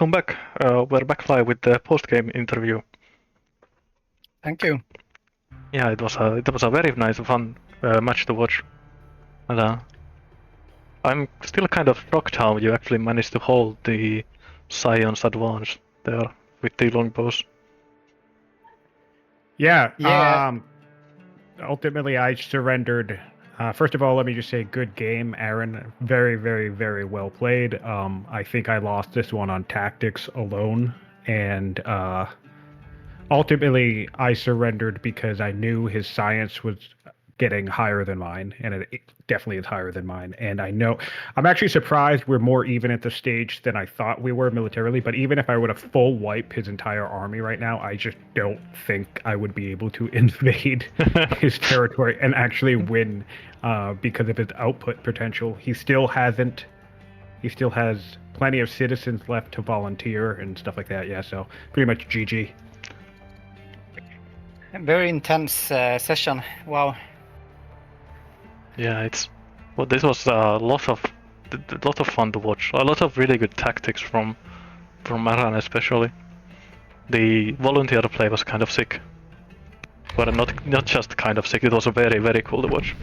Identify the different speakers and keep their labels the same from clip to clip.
Speaker 1: Welcome back. We're back live with the post-game interview.
Speaker 2: Thank you.
Speaker 1: Yeah, it was a very nice, fun match to watch. And, I'm still kind of shocked how you actually managed to hold the Sion's advance there with the longbows.
Speaker 3: Yeah.
Speaker 2: Yeah.
Speaker 3: Ultimately, I surrendered. First of all, let me just say, good game, Aran. Very, very, very well played. I think I lost this one on tactics alone, and ultimately, I surrendered because I knew his science was getting higher than mine, and it definitely is higher than mine. And I know I'm actually surprised we're more even at the stage than I thought we were militarily. But even if I were to full wipe his entire army right now, I just don't think I would be able to invade his territory and actually win because of his output potential. He still hasn't. He still has plenty of citizens left to volunteer and stuff like that. Yeah, so pretty much GG.
Speaker 2: Very intense session. Wow.
Speaker 1: Yeah, this was a lot of fun to watch. A lot of really good tactics from Aran especially. The volunteer play was kind of sick, but not just kind of sick. It was very very cool to watch.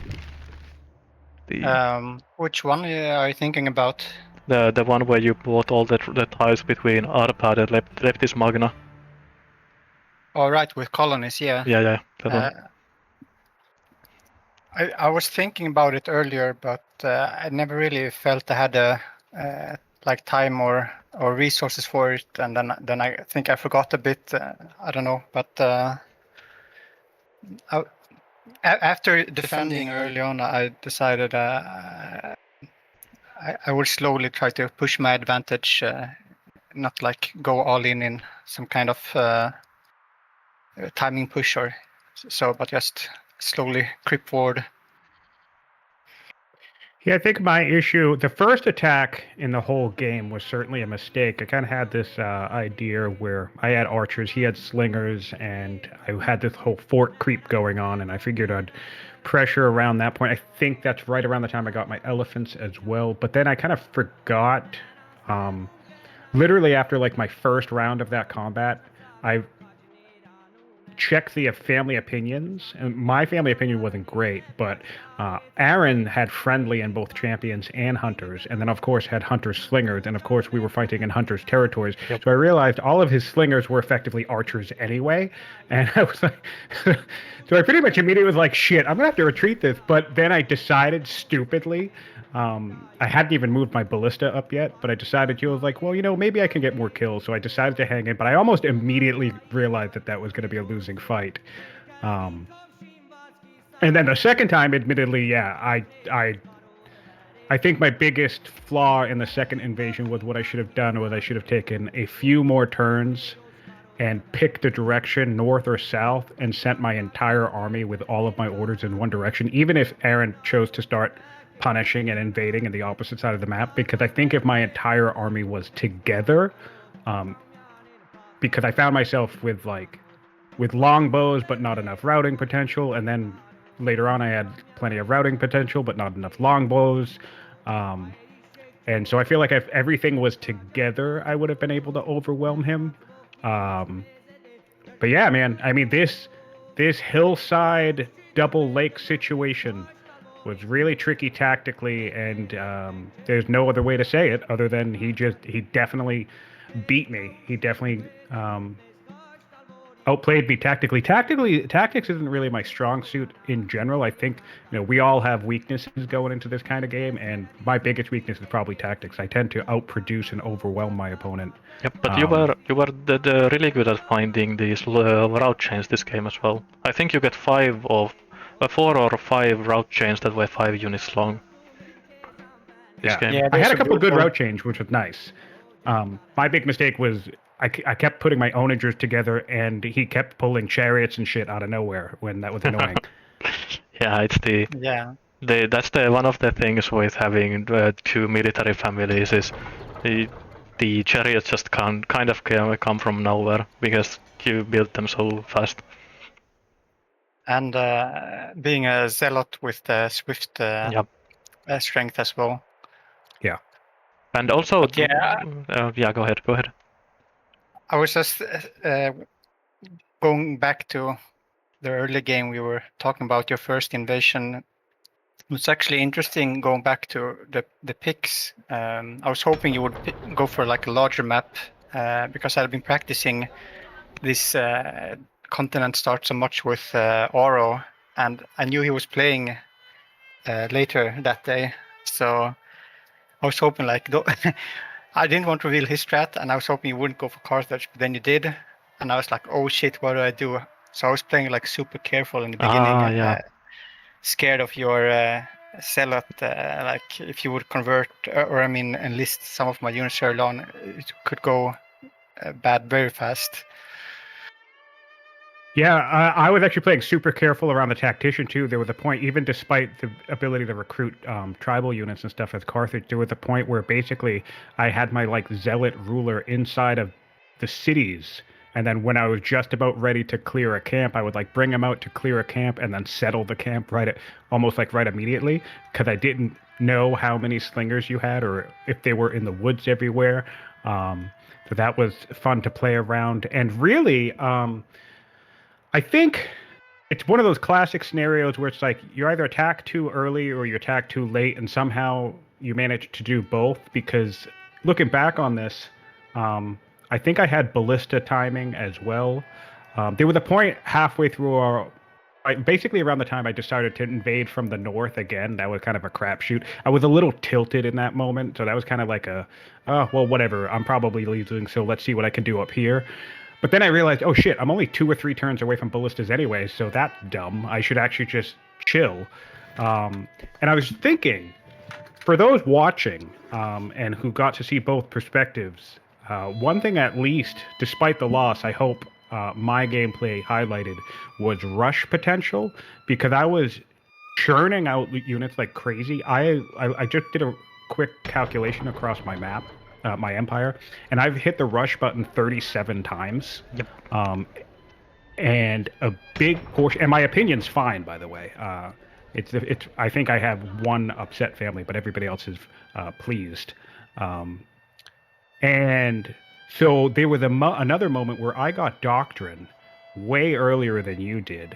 Speaker 2: Which one are you thinking about?
Speaker 1: The one where you bought all the ties between Arpad and Leptis Magna.
Speaker 2: Oh, right, with colonies, yeah.
Speaker 1: Yeah, that one.
Speaker 2: I was thinking about it earlier, but I never really felt I had like time or resources for it, and then I think I forgot a bit. I don't know, but after defending early on, I decided I would slowly try to push my advantage, not like go all in some kind of timing push or so, but just slowly creep forward.
Speaker 3: Yeah, I think my issue, the first attack in the whole game was certainly a mistake. I kind of had this idea where I had archers, he had slingers, and I had this whole fort creep going on, and I figured I'd pressure around that point. I think that's right around the time I got my elephants as well. But then I kind of forgot, literally after like my first round of that combat, I check the family opinions, and my family opinion wasn't great, but Aran had friendly in both champions and hunters, and then of course had hunters slingers, and of course we were fighting in hunters territories.
Speaker 1: Yep.
Speaker 3: So I realized all of his slingers were effectively archers anyway, and I was like, so I pretty much immediately was like, shit, I'm gonna have to retreat this. But then I decided stupidly. I hadn't even moved my ballista up yet, but I decided, I was like, well, maybe I can get more kills. So I decided to hang in, but I almost immediately realized that was going to be a losing fight. And then the second time, admittedly, yeah, I think my biggest flaw in the second invasion was what I should have done was I should have taken a few more turns and picked a direction, north or south, and sent my entire army with all of my orders in one direction, even if Aran chose to start punishing and invading in the opposite side of the map, because I think if my entire army was together, because I found myself with longbows but not enough routing potential, and then later on I had plenty of routing potential but not enough longbows, and so I feel like if everything was together, I would have been able to overwhelm him. But yeah, man, I mean this hillside double lake situation was really tricky tactically, and there's no other way to say it other than he definitely beat me. He definitely outplayed me tactically. Tactics isn't really my strong suit in general. I think we all have weaknesses going into this kind of game, and my biggest weakness is probably tactics. I tend to outproduce and overwhelm my opponent.
Speaker 1: Yep, but you were really good at finding these route chains this game as well. I think you get 4 or 5 route chains that were 5 units long. This game.
Speaker 2: Yeah,
Speaker 3: I had a
Speaker 2: those are
Speaker 3: couple good
Speaker 2: brutal.
Speaker 3: route change, which was nice. My big mistake was I kept putting my onagers together, and he kept pulling chariots and shit out of nowhere when that was annoying.
Speaker 1: Yeah, it's that's one of the things with having 2 military families is the chariots just kind of come from nowhere because you built them so fast.
Speaker 2: And being a zealot with the swift
Speaker 1: Yep.
Speaker 2: strength as well.
Speaker 3: Yeah.
Speaker 1: And also,
Speaker 2: But yeah,
Speaker 1: yeah, go ahead.
Speaker 2: I was just going back to the early game we were talking about your first invasion. It's actually interesting going back to the picks. I was hoping you would go for like a larger map because I've been practicing this continent start so much with Auro, and I knew he was playing later that day, so I was hoping like I didn't want to reveal his strat, and I was hoping you wouldn't go for Carthage, but then you did, and I was like, oh shit, what do I do? So I was playing like super careful in the beginning,
Speaker 1: Yeah.
Speaker 2: scared of your zealot, like if you would convert, or I mean enlist some of my units early on, it could go bad very fast.
Speaker 3: Yeah, I was actually playing super careful around the tactician too. There was a point, even despite the ability to recruit tribal units and stuff as Carthage, there was a point where basically I had my like zealot ruler inside of the cities, and then when I was just about ready to clear a camp, I would like bring him out to clear a camp and then settle the camp almost like right immediately, because I didn't know how many slingers you had or if they were in the woods everywhere. So that was fun to play around, and really. I think it's one of those classic scenarios where it's like you either attack too early or you attack too late, and somehow you manage to do both. Because looking back on this, I think I had ballista timing as well. There was a point halfway through basically around the time I decided to invade from the north again. That was kind of a crapshoot. I was a little tilted in that moment, so that was kind of like oh, well, whatever. I'm probably losing, so let's see what I can do up here. But then I realized, oh shit, I'm only 2 or 3 turns away from ballistas anyway, so that's dumb. I should actually just chill. And I was thinking, for those watching and who got to see both perspectives, one thing at least, despite the loss, I hope my gameplay highlighted was rush potential, because I was churning out units like crazy. I just did a quick calculation across my map, my empire, and I've hit the rush button 37 times.
Speaker 1: Yep.
Speaker 3: And a big portion, and my opinion's fine, by the way. It's. I think I have one upset family, but everybody else is pleased. And so there was another moment where I got doctrine way earlier than you did,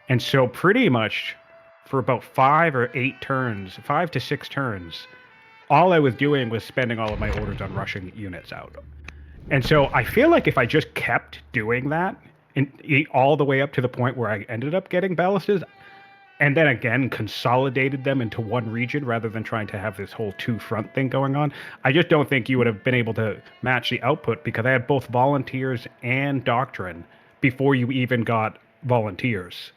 Speaker 3: and so pretty much for about 5 to 6 turns, all I was doing was spending all of my orders on rushing units out. And so I feel like if I just kept doing that and all the way up to the point where I ended up getting ballastas, and then again consolidated them into one region rather than trying to have this whole 2-front thing going on, I just don't think you would have been able to match the output, because I had both volunteers and doctrine before you even got volunteers.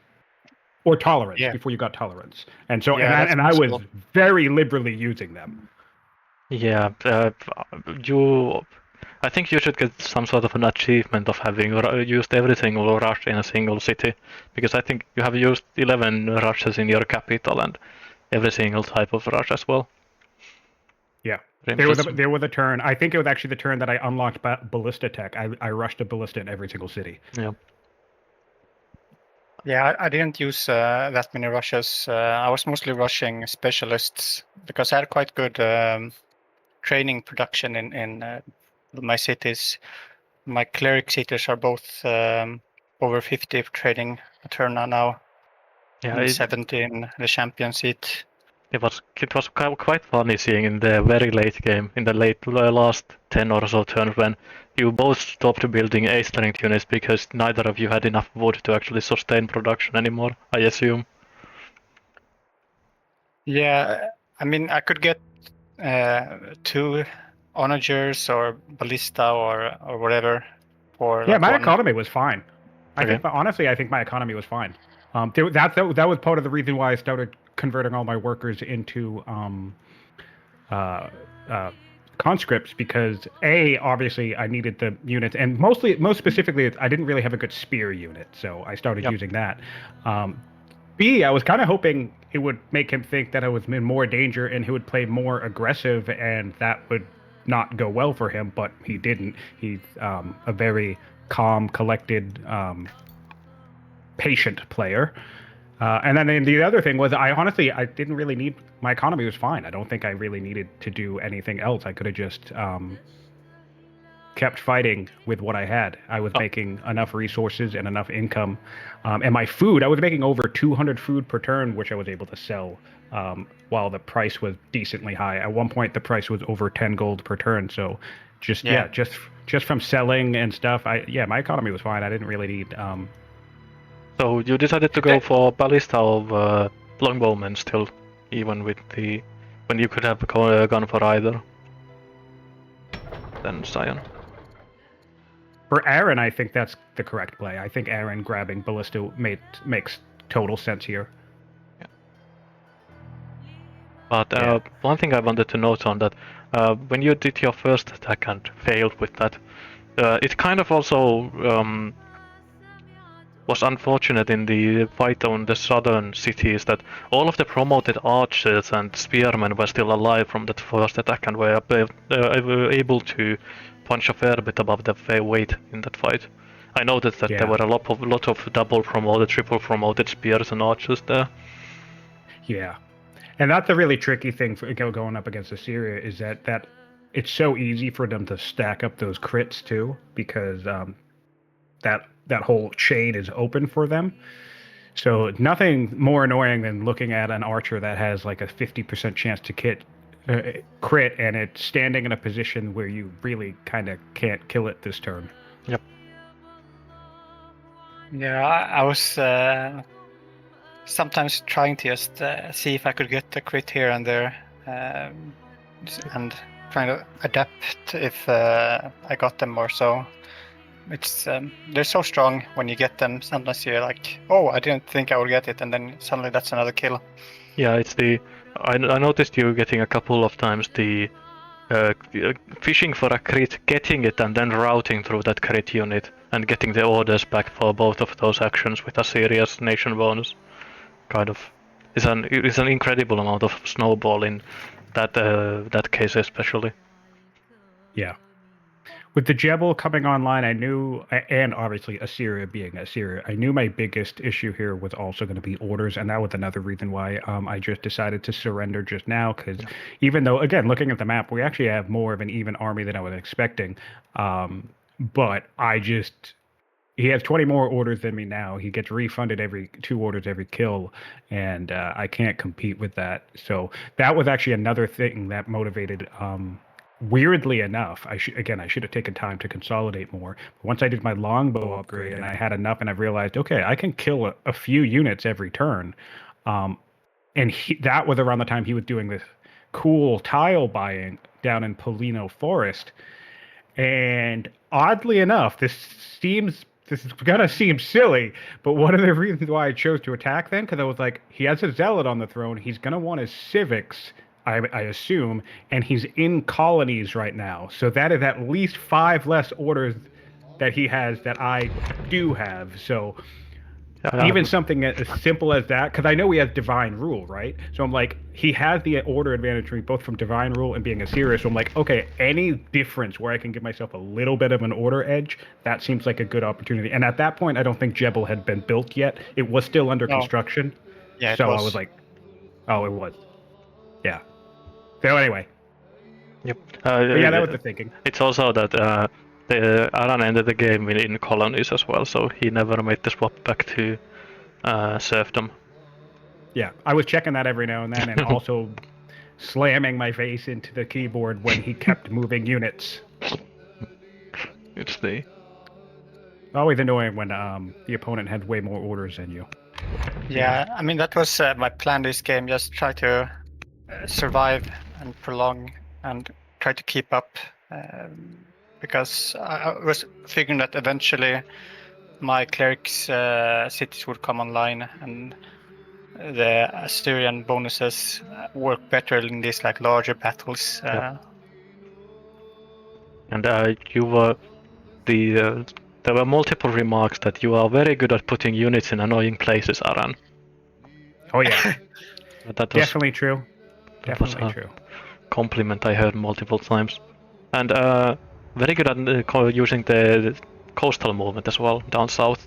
Speaker 3: Or tolerance, before you got tolerance. And so, and I was very liberally using them.
Speaker 1: Yeah, I think you should get some sort of an achievement of having used every single rush in a single city, because I think you have used 11 rushes in your capital and every single type of rush as well.
Speaker 3: Yeah, there was a turn. I think it was actually the turn that I unlocked ballista tech. I rushed a ballista in every single city.
Speaker 1: Yeah.
Speaker 2: Yeah, I didn't use that many rushes. I was mostly rushing specialists because I had quite good training production in my cities. My cleric cities are both over 50 trading a turn now. Yeah, and 70 in the champion seat.
Speaker 1: It was quite funny seeing in the very late game, in the last 10 or so turns, when you both stopped building A-strength units because neither of you had enough wood to actually sustain production anymore, I assume.
Speaker 2: Yeah, I mean, I could get 2 onagers or ballista or whatever for
Speaker 3: yeah,
Speaker 2: like
Speaker 3: my economy was fine.
Speaker 1: Okay.
Speaker 3: I think my economy was fine. That was part of the reason why I started converting all my workers into conscripts, because obviously I needed the units, and most specifically, I didn't really have a good spear unit, so I started using that. B, I was kind of hoping it would make him think that I was in more danger and he would play more aggressive, and that would not go well for him, but he didn't. He's a very calm, collected, patient player. And then the other thing was, I didn't really need, my economy was fine. I don't think I really needed to do anything else. I could have just kept fighting with what I had. I was making enough resources and enough income, and my food. I was making over 200 food per turn, which I was able to sell. While the price was decently high. At one point, the price was over 10 gold per turn. So, just from selling and stuff, my economy was fine. I didn't really need.
Speaker 1: So you decided to go for ballista of longbowmen still, even with the when you could have gone for either. Then Sion.
Speaker 3: For Aran, I think that's the correct play. I think Aran grabbing ballista makes total sense here.
Speaker 1: But one thing I wanted to note on that, when you did your first attack and failed with that, it kind of also was unfortunate in the fight on the southern cities that all of the promoted archers and spearmen were still alive from that first attack and were able to punch a fair bit above their weight in that fight. I noticed that there were a lot of double promoted, triple promoted spears and archers there.
Speaker 3: Yeah. And that's a really tricky thing for going up against Assyria is that it's so easy for them to stack up those crits too, because that whole chain is open for them. So nothing more annoying than looking at an archer that has like a 50% chance to crit, and it's standing in a position where you really kind of can't kill it this turn.
Speaker 1: Yep.
Speaker 2: Yeah, I was sometimes trying to just see if I could get a crit here and there, and trying to adapt if I got them or so. It's they're so strong when you get them. Sometimes you're like, oh, I didn't think I would get it, and then suddenly that's another kill.
Speaker 1: Yeah, it's the. I noticed you getting a couple of times the fishing for a crit, getting it, and then routing through that crit unit and getting the orders back for both of those actions with a serious nation bonus. Kind of, it's an incredible amount of snowball in that case especially.
Speaker 3: Yeah. With the Jebel coming online, I knew, and obviously Assyria being Assyria, I knew my biggest issue here was also going to be orders, and that was another reason why I just decided to surrender just now, because even though, again, looking at the map, we actually have more of an even army than I was expecting, but he has 20 more orders than me now. He gets refunded every 2 orders every kill, and I can't compete with that. So that was actually another thing that motivated. Weirdly enough, I should have taken time to consolidate more. But once I did my longbow upgrade and I had enough, and I realized, okay, I can kill a few units every turn. And that was around the time he was doing this cool tile buying down in Polino Forest. And oddly enough, this is gonna seem silly, but one of the reasons why I chose to attack then, because I was like, he has a zealot on the throne, he's gonna want his civics, I assume, and he's in colonies right now. So that is at least 5 less orders that he has that I do have. So even something as simple as that, because I know he has divine rule, right? So I'm like, he has the order advantage both from divine rule and being Assyria. So I'm like, okay, any difference where I can give myself a little bit of an order edge, that seems like a good opportunity. And at that point, I don't think Jebel had been built yet. It was still under construction.
Speaker 2: Yeah,
Speaker 3: so I was like, oh, it was. Yeah. So anyway.
Speaker 1: Yep.
Speaker 3: Yeah, that was the thinking.
Speaker 1: It's also that Aran ended the game in colonies as well, so he never made the swap back to serfdom.
Speaker 3: Yeah, I was checking that every now and then, and also slamming my face into the keyboard when he kept moving units.
Speaker 1: It's the
Speaker 3: always annoying when the opponent has way more orders than you.
Speaker 2: Yeah, I mean that was my plan this game. Just try to survive and prolong and try to keep up, because I was figuring that eventually my clerics' cities would come online and the Assyrian bonuses work better in these like larger battles.
Speaker 1: And you were there were multiple remarks that you are very good at putting units in annoying places, Aran.
Speaker 3: Oh yeah,
Speaker 1: that was
Speaker 3: definitely true. Definitely true.
Speaker 1: Compliment I heard multiple times, and very good at using the coastal movement as well down south.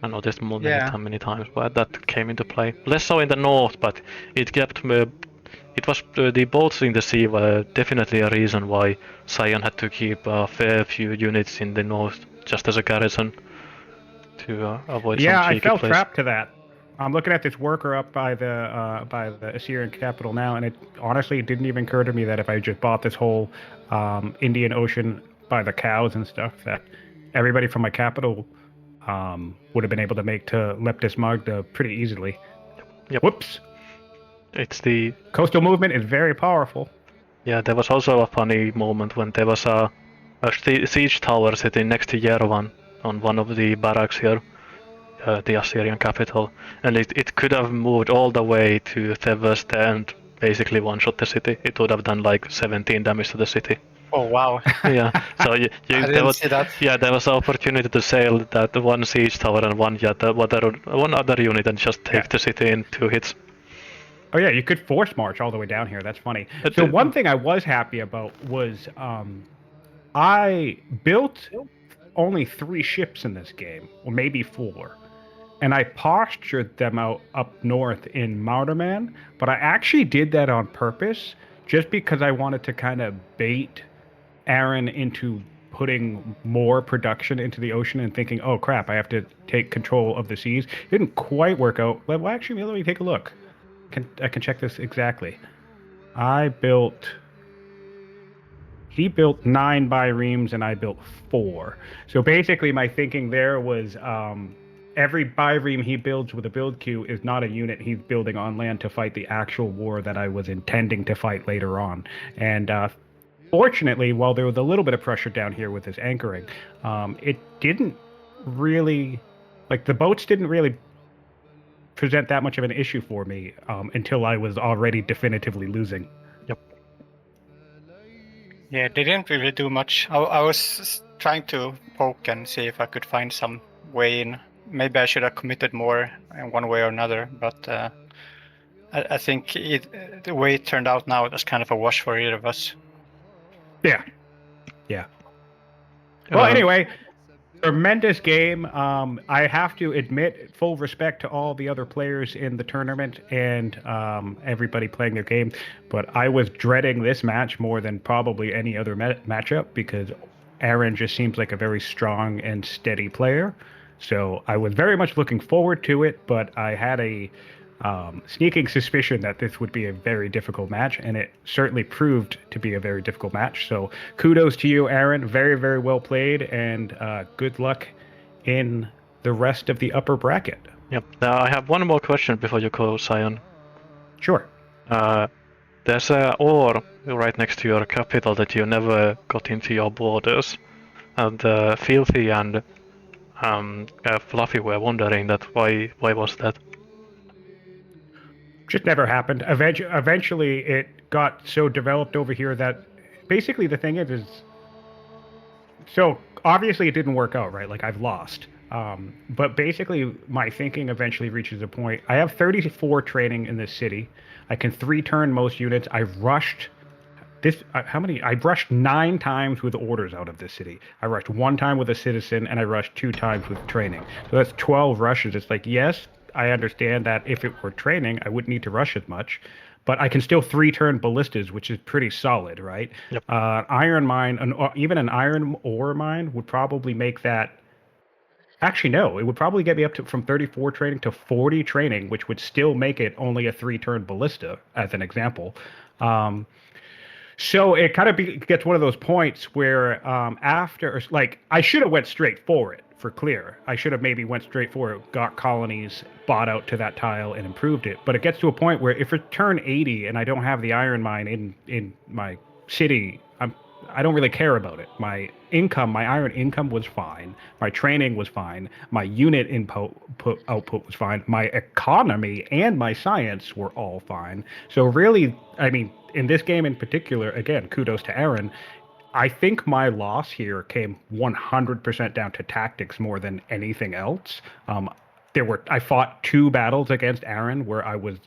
Speaker 1: I noticed many times where that came into play. Less so in the north, but it kept it was the boats in the sea were definitely a reason why Sion had to keep a fair few units in the north just as a garrison to avoid some
Speaker 3: Yeah, I
Speaker 1: cheeky
Speaker 3: fell
Speaker 1: plays.
Speaker 3: trapped to that. I'm looking at this worker up by the Assyrian capital now, and it honestly didn't even occur to me that if I just bought this whole Indian Ocean by the cows and stuff, that everybody from my capital would have been able to make to Leptis Magda pretty easily.
Speaker 1: Yep.
Speaker 3: Whoops!
Speaker 1: It's the
Speaker 3: Coastal movement is very powerful.
Speaker 1: Yeah, there was also a funny moment when there was a siege tower sitting next to Yerevan on one of the barracks here, the Assyrian capital, and it could have moved all the way to Thebes and basically one-shot the city. It would have done like 17 damage to the city.
Speaker 2: Oh wow!
Speaker 1: Yeah, so
Speaker 2: I
Speaker 1: there
Speaker 2: didn't
Speaker 1: was
Speaker 2: see that.
Speaker 1: there was an opportunity to sail that one siege tower and one other unit and just take
Speaker 3: Yeah.
Speaker 1: the city in 2 hits.
Speaker 3: Oh yeah, you could force march all the way down here. That's funny.
Speaker 1: But,
Speaker 3: So one thing I was happy about was I built only 3 ships in this game, or maybe 4. And I postured them out up north in Mauderman, but I actually did that on purpose just because I wanted to kind of bait Aran into putting more production into the ocean and thinking, oh crap, I have to take control of the seas. It didn't quite work out. Well, actually, let me take a look. I can check this exactly. I built. He built 9 biremes and I built 4. So basically, my thinking there was every bireme he builds with a build queue is not a unit he's building on land to fight the actual war that I was intending to fight later on. And fortunately, while there was a little bit of pressure down here with his anchoring, it didn't really, like the boats didn't really present that much of an issue for me until I was already definitively losing.
Speaker 1: Yep.
Speaker 2: Yeah, they didn't really do much. I was trying to poke and see if I could find some way in. Maybe I should have committed more in one way or another, but I think the way it turned out now, it was kind of a wash for either of us.
Speaker 3: Yeah. Yeah. Well, anyway, tremendous game. I have to admit, full respect to all the other players in the tournament and everybody playing their game. But I was dreading this match more than probably any other matchup because Aran just seems like a very strong and steady player. So I was very much looking forward to it, but I had a sneaking suspicion that this would be a very difficult match, and it certainly proved to be a very difficult match. So kudos to you, Aran. Very, very well played, and good luck in the rest of the upper bracket.
Speaker 1: Yep. Now I have one more question before you go, Sion.
Speaker 3: Sure.
Speaker 1: There's a ore right next to your capital that you never got into your borders, and Filthy and Fluffy were wondering that why was that?
Speaker 3: Just never happened. Eventually, it got so developed over here that basically the thing is so obviously it didn't work out, right? Like I've lost. But basically, my thinking eventually reaches a point. I have 34 training in this city. I can 3-turn most units. I've rushed this. How many? I rushed 9 times with orders out of this city. I rushed 1 time with a citizen, and I rushed 2 times with training. So that's 12 rushes. It's like, yes, I understand that if it were training, I wouldn't need to rush as much. But I can still 3-turn ballistas, which is pretty solid, right?
Speaker 1: Yep.
Speaker 3: Iron mine, even an iron ore mine would probably make that. Actually, no, it would probably get me up to from 34 training to 40 training, which would still make it only a 3-turn ballista, as an example. So it kind of gets one of those points where after, like, I should have went straight for it, for clear. I should have maybe went straight for it, got colonies, bought out to that tile, and improved it. But it gets to a point where if it turn 80 and I don't have the iron mine in my city, I don't really care about it. My iron income was fine. My training was fine. My unit output was fine. My economy and my science were all fine. So really, I mean, in this game in particular, again, kudos to Aran. I think my loss here came 100% down to tactics more than anything else. I fought 2 battles against Aran where I was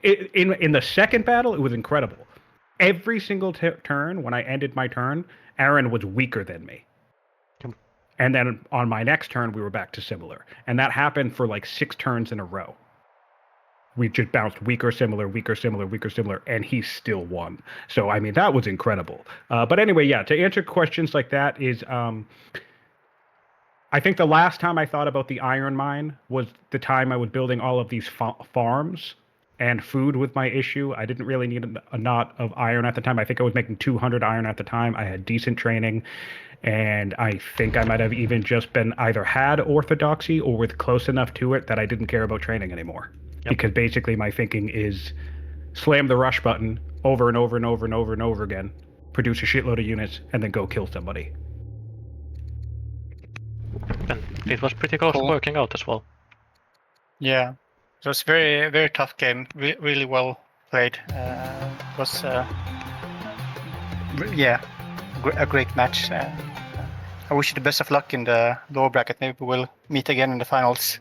Speaker 3: in the second battle. It was incredible. Every single turn, when I ended my turn, Aran was weaker than me. And then on my next turn, we were back to similar. And that happened for like 6 turns in a row. we just bounced weaker, similar, weaker, similar, weaker, similar, and he still won. So I mean, that was incredible. But anyway, yeah, to answer questions like that is, I think the last time I thought about the iron mine was the time I was building all of these farms, and food with my issue. I didn't really need a knot of iron at the time. I think I was making 200 iron at the time. I had decent training, and I think I might have even just been either had orthodoxy or was close enough to it that I didn't care about training anymore.
Speaker 1: Yep.
Speaker 3: Because basically my thinking is slam the rush button over and over and over and over and over again, produce a shitload of units, and then go kill somebody.
Speaker 1: And it was pretty close to
Speaker 2: Cool.
Speaker 1: working out as well.
Speaker 2: Yeah, it was very very tough game. Really well played. It was yeah, a great match. I wish you the best of luck in the lower bracket. Maybe we'll meet again in the finals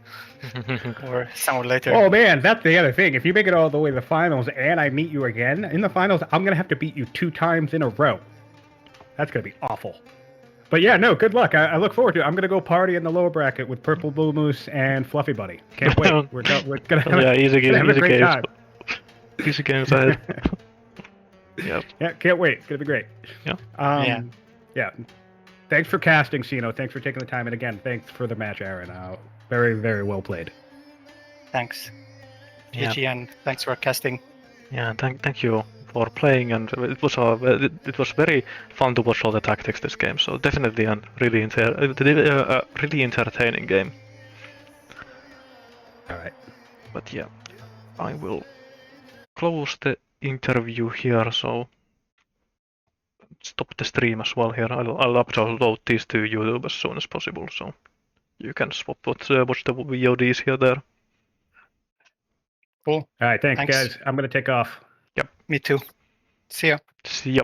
Speaker 2: or somewhere later.
Speaker 3: Oh man, that's the other thing. If you make it all the way to the finals and I meet you again in the finals, I'm gonna have to beat you 2 times in a row. That's gonna be awful. But yeah, no, good luck. I look forward to it. I'm gonna go party in the lower bracket with Purple Blue Moose and Fluffy Buddy. Can't wait. We're gonna have,
Speaker 1: Yeah, easy
Speaker 3: gonna have a great
Speaker 1: games.
Speaker 3: time.
Speaker 1: Easy games ahead. Yep.
Speaker 3: Yeah, can't wait. It's gonna be great.
Speaker 1: Yeah.
Speaker 2: Yeah.
Speaker 3: Thanks for casting, Sino. Thanks for taking the time, and again, thanks for the match, Aran. Very, very well played.
Speaker 2: Thanks,
Speaker 1: Yeah.
Speaker 2: GG, and thanks for casting.
Speaker 1: Yeah, thank you for playing, and it was very fun to watch all the tactics this game. So definitely a really really entertaining game.
Speaker 3: All right.
Speaker 1: But yeah, I will close the interview here. So stop the stream as well here. I'll upload these to YouTube as soon as possible, so you can watch the VODs here there.
Speaker 2: Cool.
Speaker 3: All right. Thanks, guys. I'm gonna take off.
Speaker 2: Me too. See ya.
Speaker 1: See ya.